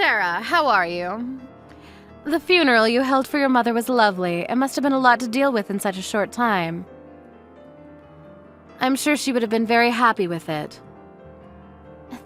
Sarah, how are you? The funeral you held for your mother was lovely. It must have been a lot to deal with in such a short time. I'm sure she would have been very happy with it.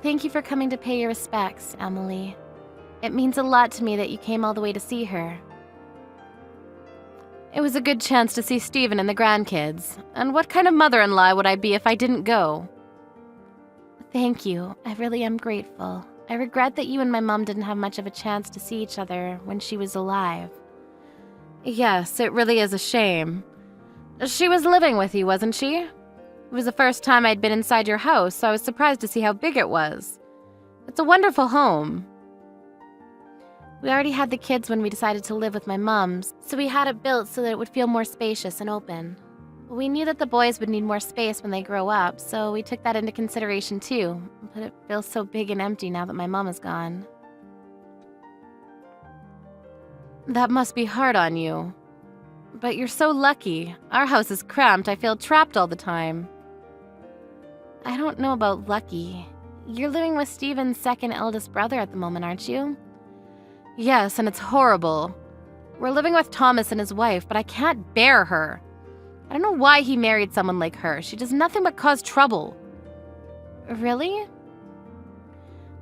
Thank you for coming to pay your respects, Emily. It means a lot to me that you came all the way to see her. It was a good chance to see Stephen and the grandkids. And what kind of mother-in-law would I be if I didn't go? Thank you. I really am grateful. I regret that you and my mom didn't have much of a chance to see each other when she was alive. Yes, it really is a shame. She was living with you, wasn't she? It was the first time I'd been inside your house, so I was surprised to see how big it was. It's a wonderful home. We already had the kids when we decided to live with my mom's, so we had it built so that it would feel more spacious and open. We knew that the boys would need more space when they grow up, so we took that into consideration too, but it feels so big and empty now that my mom is gone. That must be hard on you. But you're so lucky. Our house is cramped. I feel trapped all the time. I don't know about lucky. You're living with Stephen's second eldest brother at the moment, aren't you? Yes, and it's horrible. We're living with Thomas and his wife, but I can't bear her. I don't know why he married someone like her. She does nothing but cause trouble. Really?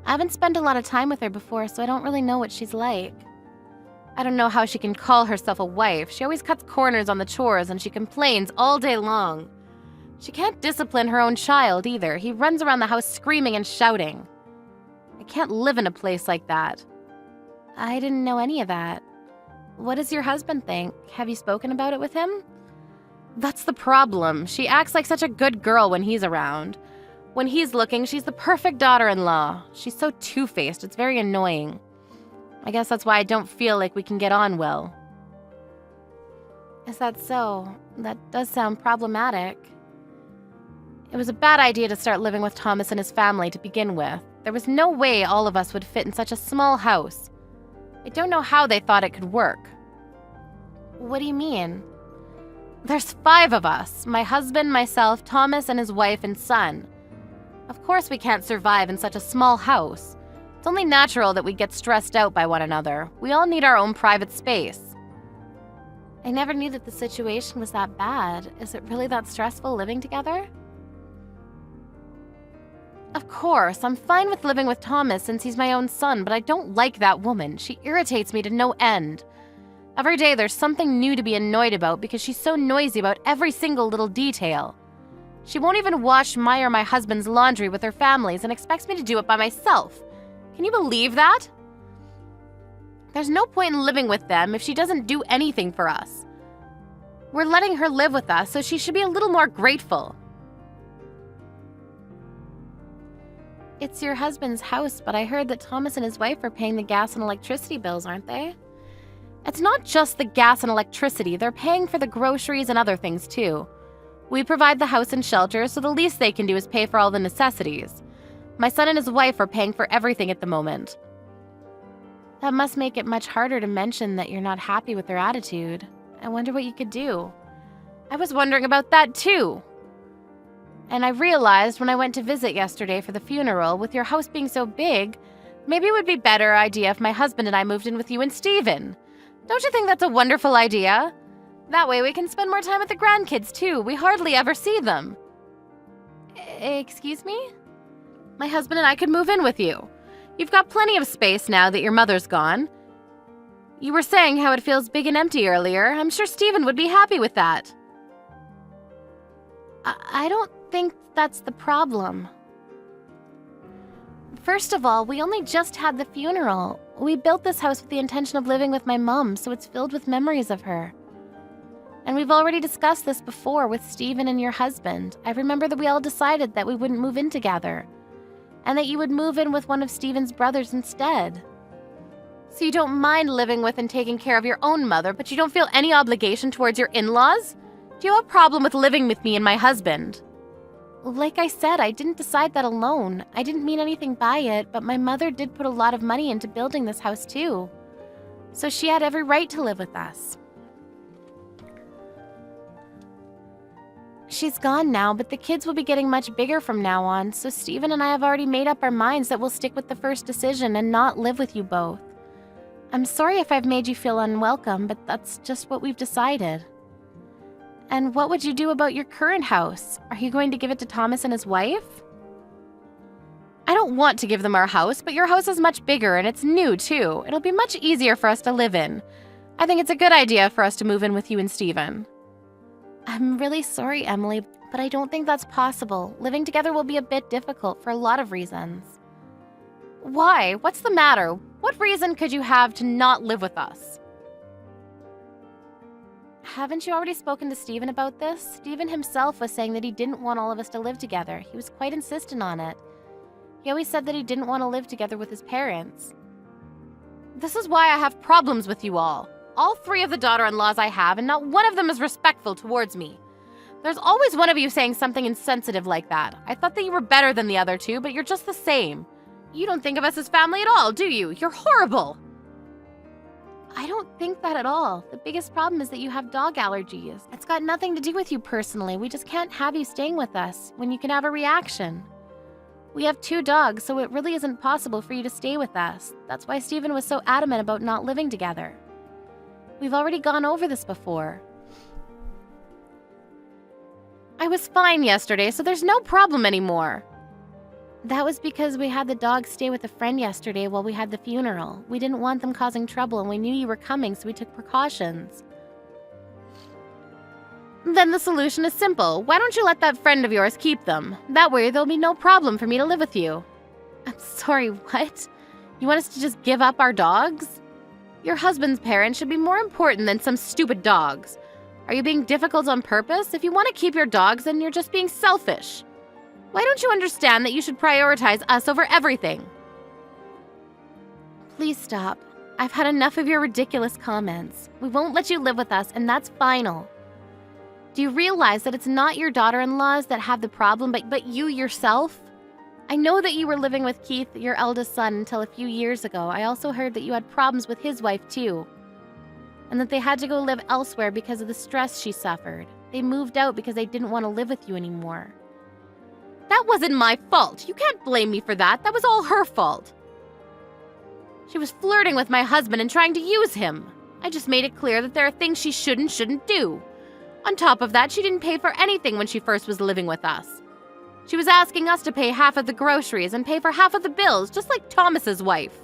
I haven't spent a lot of time with her before, so I don't really know what she's like. I don't know how she can call herself a wife. She always cuts corners on the chores and she complains all day long. She can't discipline her own child either. He runs around the house screaming and shouting. I can't live in a place like that. I didn't know any of that. What does your husband think? Have you spoken about it with him? That's the problem. She acts like such a good girl when he's around. When he's looking, she's the perfect daughter-in-law. She's so two-faced, it's very annoying. I guess that's why I don't feel like we can get on well. Is that so? That does sound problematic. It was a bad idea to start living with Thomas and his family to begin with. There was no way all of us would fit in such a small house. I don't know how they thought it could work. What do you mean? There's 5 of us. My husband, myself, Thomas, and his wife and son. Of course we can't survive in such a small house. It's only natural that we get stressed out by one another. We all need our own private space. I never knew that the situation was that bad. Is it really that stressful living together? Of course, I'm fine with living with Thomas since he's my own son, but I don't like that woman. She irritates me to no end. Every day there's something new to be annoyed about because she's so noisy about every single little detail. She won't even wash my or my husband's laundry with her families and expects me to do it by myself. Can you believe that? There's no point in living with them if she doesn't do anything for us. We're letting her live with us, so she should be a little more grateful. It's your husband's house, but I heard that Thomas and his wife are paying the gas and electricity bills, aren't they? It's not just the gas and electricity. They're paying for the groceries and other things, too. We provide the house and shelter, so the least they can do is pay for all the necessities. My son and his wife are paying for everything at the moment. That must make it much harder to mention that you're not happy with their attitude. I wonder what you could do. I was wondering about that, too. And I realized when I went to visit yesterday for the funeral, with your house being so big, maybe it would be a better idea if my husband and I moved in with you and Stephen. Don't you think that's a wonderful idea? That way we can spend more time with the grandkids, too. We hardly ever see them. Excuse me? My husband and I could move in with you. You've got plenty of space now that your mother's gone. You were saying how it feels big and empty earlier. I'm sure Stephen would be happy with that. I don't think that's the problem. First of all, we only just had the funeral. We built this house with the intention of living with my mom, so it's filled with memories of her. And we've already discussed this before with Stephen and your husband. I remember that we all decided that we wouldn't move in together, and that you would move in with one of Stephen's brothers instead. So you don't mind living with and taking care of your own mother, but you don't feel any obligation towards your in-laws? Do you have a problem with living with me and my husband? Like I said, I didn't decide that alone. I didn't mean anything by it, but my mother did put a lot of money into building this house too. So she had every right to live with us. She's gone now, but the kids will be getting much bigger from now on, so Steven and I have already made up our minds that we'll stick with the first decision and not live with you both. I'm sorry if I've made you feel unwelcome, but that's just what we've decided. And what would you do about your current house? Are you going to give it to Thomas and his wife? I don't want to give them our house, but your house is much bigger and it's new too. It'll be much easier for us to live in. I think it's a good idea for us to move in with you and Steven. I'm really sorry, Emily, but I don't think that's possible. Living together will be a bit difficult for a lot of reasons. Why? What's the matter? What reason could you have to not live with us? Haven't you already spoken to Steven about this? Steven himself was saying that he didn't want all of us to live together. He was quite insistent on it. He always said that he didn't want to live together with his parents. This is why I have problems with you all. All 3 of the daughter-in-laws I have, and not one of them is respectful towards me. There's always one of you saying something insensitive like that. I thought that you were better than the other 2, but you're just the same. You don't think of us as family at all, do you? You're horrible. I don't think that at all. The biggest problem is that you have dog allergies. It's got nothing to do with you personally. We just can't have you staying with us when you can have a reaction. We have 2 dogs, so it really isn't possible for you to stay with us. That's why Steven was so adamant about not living together. We've already gone over this before. I was fine yesterday, so there's no problem anymore. That was because we had the dogs stay with a friend yesterday while we had the funeral. We didn't want them causing trouble, and we knew you were coming, so we took precautions. Then the solution is simple. Why don't you let that friend of yours keep them? That way there'll be no problem for me to live with you. I'm sorry, what? You want us to just give up our dogs? Your husband's parents should be more important than some stupid dogs. Are you being difficult on purpose? If you want to keep your dogs, then you're just being selfish. Why don't you understand that you should prioritize us over everything? Please stop. I've had enough of your ridiculous comments. We won't let you live with us, and that's final. Do you realize that it's not your daughter-in-laws that have the problem, but you yourself? I know that you were living with Keith, your eldest son, until a few years ago. I also heard that you had problems with his wife, too. And that they had to go live elsewhere because of the stress she suffered. They moved out because they didn't want to live with you anymore. That wasn't my fault. You can't blame me for that. That was all her fault. She was flirting with my husband and trying to use him. I just made it clear that there are things she shouldn't do. On top of that, she didn't pay for anything when she first was living with us. She was asking us to pay half of the groceries and pay for half of the bills, just like Thomas's wife.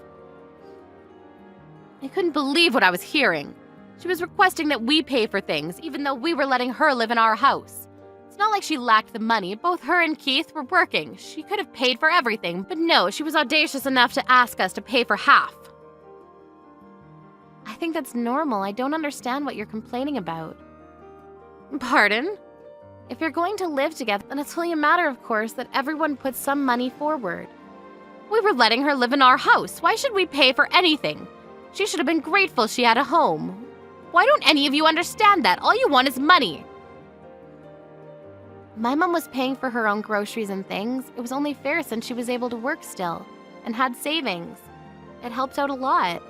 I couldn't believe what I was hearing. She was requesting that we pay for things, even though we were letting her live in our house. It's not like she lacked the money. Both her and Keith were working. She could have paid for everything, but no, she was audacious enough to ask us to pay for half. I think that's normal. I don't understand what you're complaining about. Pardon? If you're going to live together, then it's only a matter, of course, that everyone puts some money forward. We were letting her live in our house. Why should we pay for anything? She should have been grateful she had a home. Why don't any of you understand that? All you want is money. My mom was paying for her own groceries and things. It was only fair since she was able to work still and had savings. It helped out a lot.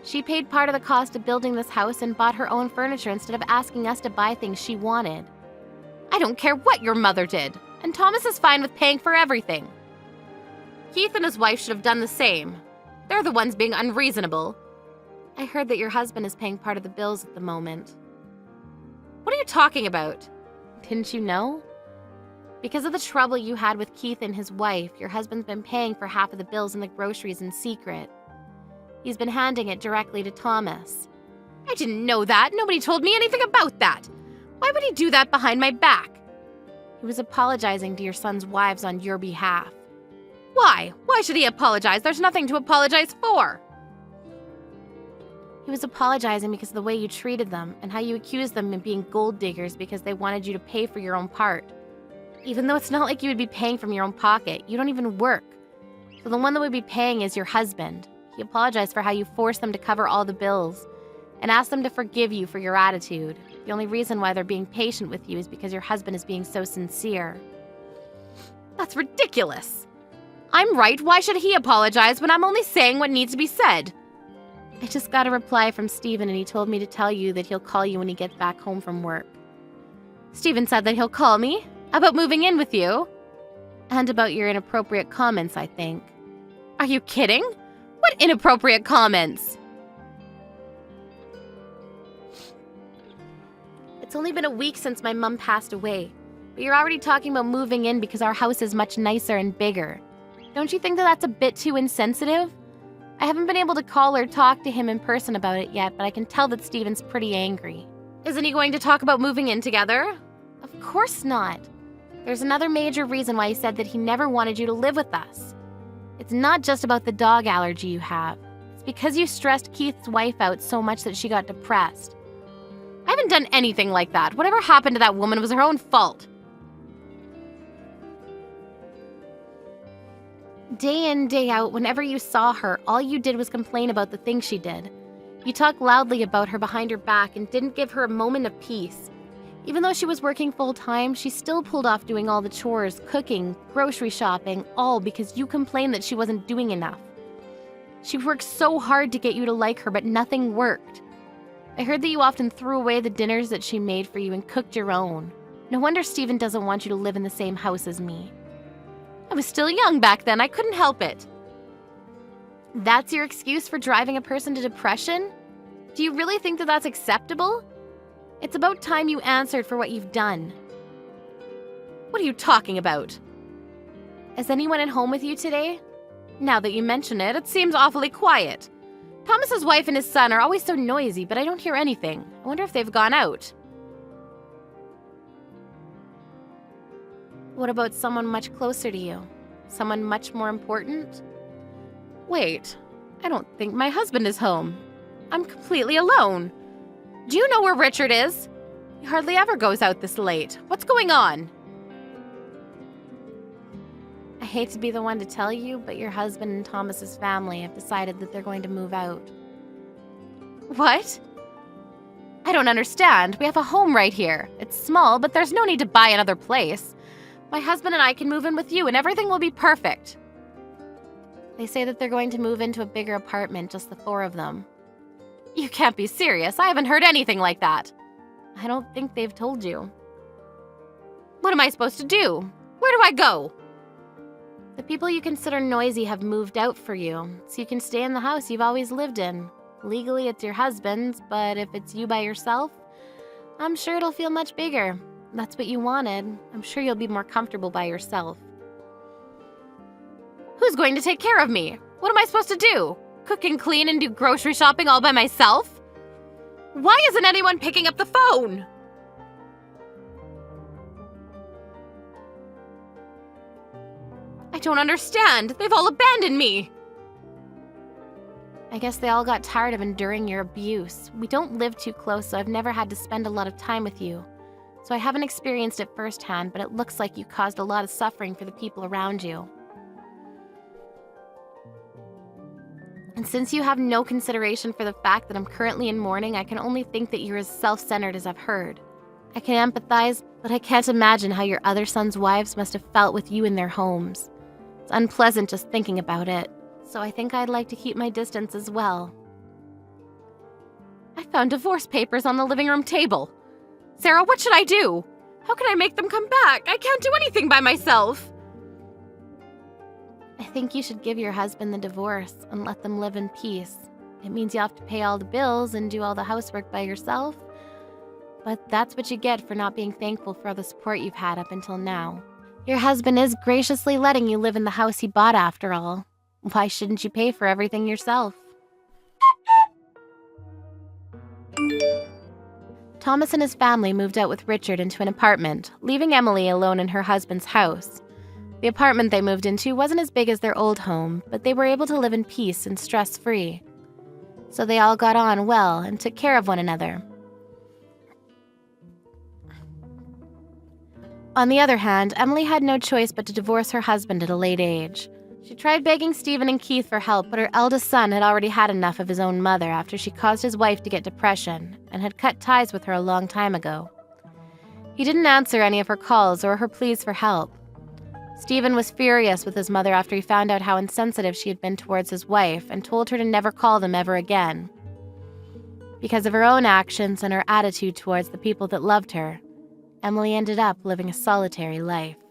She paid part of the cost of building this house and bought her own furniture instead of asking us to buy things she wanted. I don't care what your mother did, and Thomas is fine with paying for everything. Keith and his wife should have done the same. They're the ones being unreasonable. I heard that your husband is paying part of the bills at the moment. What are you talking about? Didn't you know? Because of the trouble you had with Keith and his wife, your husband's been paying for half of the bills and the groceries in secret. He's been handing it directly to Thomas. I didn't know that. Nobody told me anything about that. Why would he do that behind my back? He was apologizing to your son's wives on your behalf. Why? Why should he apologize? There's nothing to apologize for. He was apologizing because of the way you treated them and how you accused them of being gold diggers because they wanted you to pay for your own part. Even though it's not like you would be paying from your own pocket. You don't even work. So the one that would be paying is your husband. He apologized for how you forced them to cover all the bills and asked them to forgive you for your attitude. The only reason why they're being patient with you is because your husband is being so sincere. That's ridiculous. I'm right. Why should he apologize when I'm only saying what needs to be said? I just got a reply from Steven and he told me to tell you that he'll call you when he gets back home from work. Steven said that he'll call me about moving in with you. And about your inappropriate comments, I think. Are you kidding? What inappropriate comments? It's only been a week since my mom passed away, but you're already talking about moving in because our house is much nicer and bigger. Don't you think that that's a bit too insensitive? I haven't been able to call or talk to him in person about it yet, but I can tell that Steven's pretty angry. Isn't he going to talk about moving in together? Of course not. There's another major reason why he said that he never wanted you to live with us. It's not just about the dog allergy you have. It's because you stressed Keith's wife out so much that she got depressed. I haven't done anything like that. Whatever happened to that woman was her own fault. Day in, day out, whenever you saw her, all you did was complain about the things she did. You talked loudly about her behind her back and didn't give her a moment of peace. Even though she was working full-time, she still pulled off doing all the chores, cooking, grocery shopping, all because you complained that she wasn't doing enough. She worked so hard to get you to like her, but nothing worked. I heard that you often threw away the dinners that she made for you and cooked your own. No wonder Steven doesn't want you to live in the same house as me. I was still young back then, I couldn't help it. That's your excuse for driving a person to depression? Do you really think that that's acceptable? It's about time you answered for what you've done. What are you talking about? Is anyone at home with you today? Now that you mention it, it seems awfully quiet. Thomas's wife and his son are always so noisy, but I don't hear anything. I wonder if they've gone out. What about someone much closer to you? Someone much more important? Wait, I don't think my husband is home. I'm completely alone. Do you know where Richard is? He hardly ever goes out this late. What's going on? I hate to be the one to tell you, but your husband and Thomas's family have decided that they're going to move out. What? I don't understand. We have a home right here. It's small, but there's no need to buy another place. My husband and I can move in with you and everything will be perfect. They say that they're going to move into a bigger apartment, just the four of them. You can't be serious. I haven't heard anything like that. I don't think they've told you. What am I supposed to do? Where do I go? The people you consider noisy have moved out for you, so you can stay in the house you've always lived in. Legally, it's your husband's, but if it's you by yourself, I'm sure it'll feel much bigger. That's what you wanted. I'm sure you'll be more comfortable by yourself. Who's going to take care of me? What am I supposed to do? Cook and clean and do grocery shopping all by myself? Why isn't anyone picking up the phone? I don't understand. They've all abandoned me. I guess they all got tired of enduring your abuse. We don't live too close, so I've never had to spend a lot of time with you. So I haven't experienced it firsthand, but it looks like you caused a lot of suffering for the people around you. And since you have no consideration for the fact that I'm currently in mourning, I can only think that you're as self-centered as I've heard. I can empathize, but I can't imagine how your other sons' wives must have felt with you in their homes. It's unpleasant just thinking about it, so I think I'd like to keep my distance as well. I found divorce papers on the living room table. Sarah, what should I do? How can I make them come back? I can't do anything by myself. I think you should give your husband the divorce and let them live in peace. It means you have to pay all the bills and do all the housework by yourself. But that's what you get for not being thankful for all the support you've had up until now. Your husband is graciously letting you live in the house he bought after all. Why shouldn't you pay for everything yourself? Thomas and his family moved out with Richard into an apartment, leaving Emily alone in her husband's house. The apartment they moved into wasn't as big as their old home, but they were able to live in peace and stress-free. So they all got on well and took care of one another. On the other hand, Emily had no choice but to divorce her husband at a late age. She tried begging Stephen and Keith for help, but her eldest son had already had enough of his own mother after she caused his wife to get depression and had cut ties with her a long time ago. He didn't answer any of her calls or her pleas for help. Stephen was furious with his mother after he found out how insensitive she had been towards his wife and told her to never call them ever again. Because of her own actions and her attitude towards the people that loved her, Emily ended up living a solitary life.